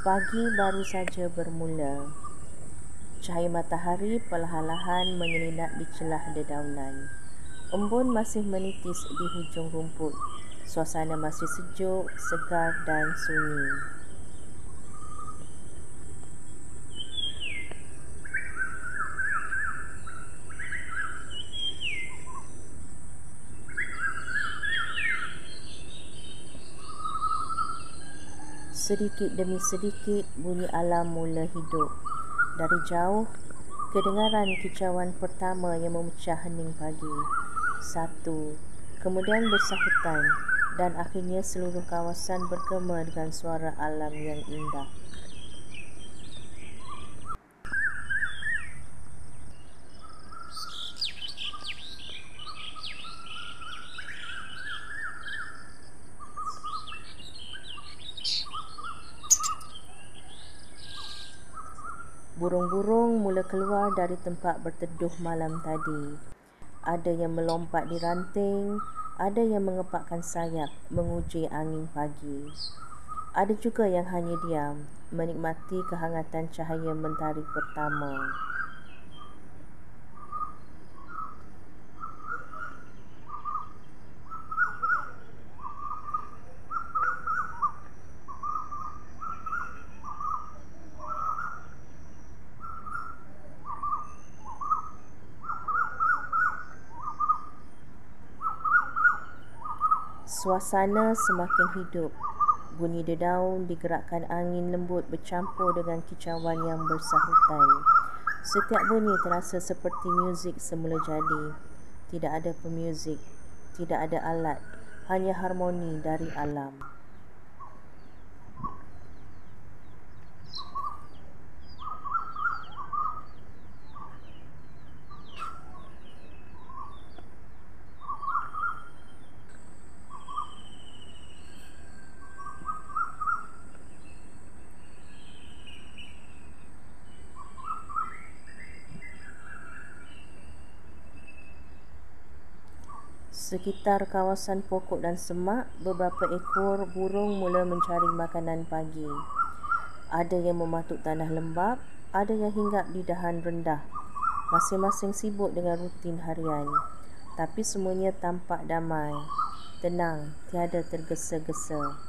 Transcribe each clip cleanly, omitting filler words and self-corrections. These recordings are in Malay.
Pagi baru saja bermula. Cahaya matahari perlahan-lahan menyelinap di celah dedaunan. Embun masih menitis di hujung rumput. Suasana masih sejuk, segar dan sunyi. Sedikit demi sedikit bunyi alam mula hidup. Dari jauh, kedengaran kicauan pertama yang memecah hening pagi. Satu, kemudian bersahutan, dan akhirnya seluruh kawasan bergema dengan suara alam yang indah. Burung-burung mula keluar dari tempat berteduh malam tadi. Ada yang melompat di ranting, ada yang mengepakkan sayap menguji angin pagi. Ada juga yang hanya diam, menikmati kehangatan cahaya mentari pertama. Suasana semakin hidup. Bunyi dedaun digerakkan angin lembut bercampur dengan kicauan yang bersahutan. Setiap bunyi terasa seperti muzik semula jadi. Tidak ada pemuzik, tidak ada alat, hanya harmoni dari alam. Sekitar kawasan pokok dan semak, beberapa ekor burung mula mencari makanan pagi. Ada yang mematuk tanah lembap, ada yang hinggap di dahan rendah. Masing-masing sibuk dengan rutin harian. Tapi semuanya tampak damai, tenang, tiada tergesa-gesa.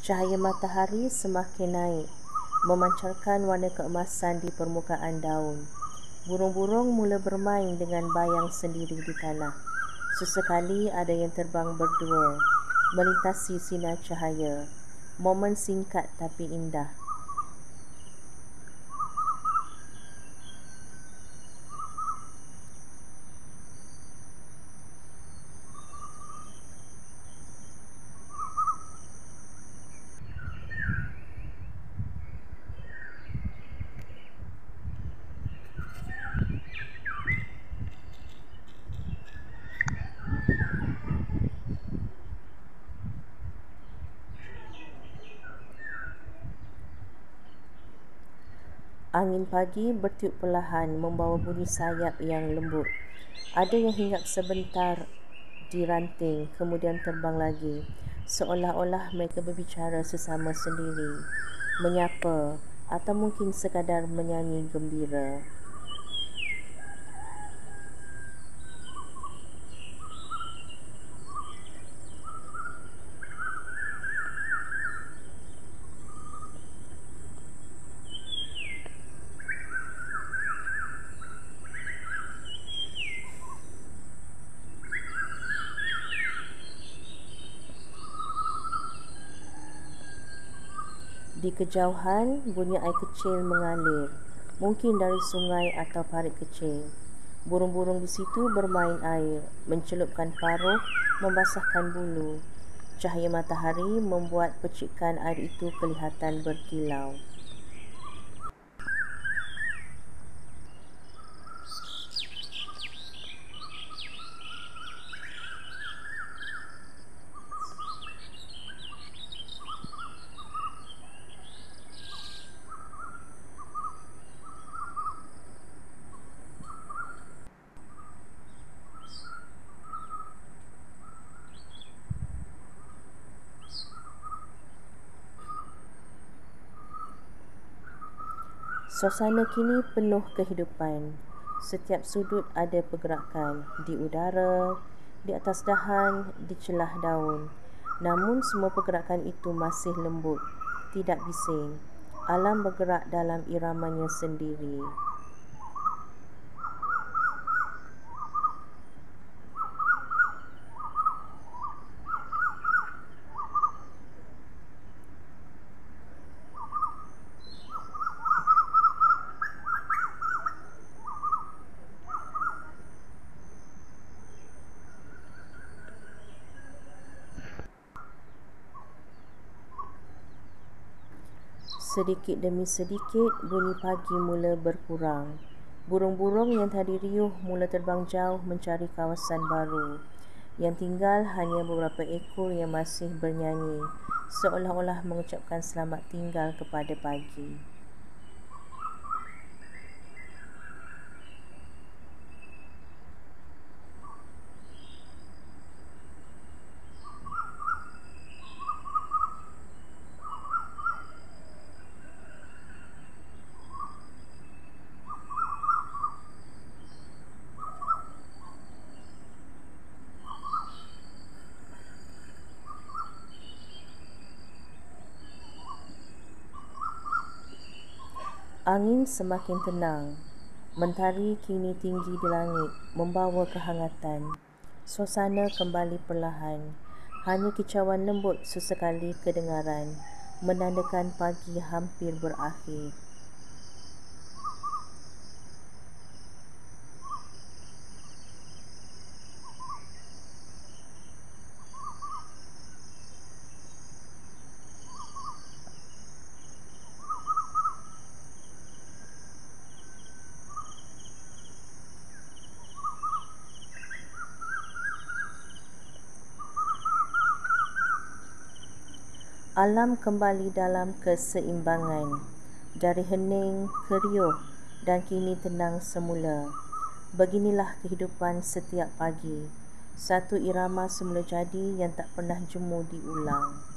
Cahaya matahari semakin naik, memancarkan warna keemasan di permukaan daun. Burung-burung mula bermain dengan bayang sendiri di tanah. Sesekali ada yang terbang berdua, melintasi sinar cahaya. Momen singkat tapi indah. Angin pagi bertiup perlahan membawa bunyi sayap yang lembut. Ada yang hinggap sebentar di ranting, kemudian terbang lagi. Seolah-olah mereka berbicara sesama sendiri, menyapa atau mungkin sekadar menyanyi gembira. Di kejauhan, bunyi air kecil mengalir, mungkin dari sungai atau parit kecil. Burung-burung di situ bermain air, mencelupkan paruh, membasahkan bulu. Cahaya matahari membuat percikan air itu kelihatan berkilau. Suasana kini penuh kehidupan. Setiap sudut ada pergerakan, di udara, di atas dahan, di celah daun. Namun semua pergerakan itu masih lembut, tidak bising. Alam bergerak dalam iramanya sendiri. Sedikit demi sedikit, bunyi pagi mula berkurang. Burung-burung yang tadi riuh mula terbang jauh mencari kawasan baru. Yang tinggal hanya beberapa ekor yang masih bernyanyi, seolah-olah mengucapkan selamat tinggal kepada pagi. Angin semakin tenang. Mentari kini tinggi di langit, membawa kehangatan. Suasana kembali perlahan. Hanya kicauan lembut sesekali kedengaran, menandakan pagi hampir berakhir. Alam kembali dalam keseimbangan, dari hening ke riuh dan kini tenang semula. Beginilah kehidupan setiap pagi, satu irama semula jadi yang tak pernah jemu diulang.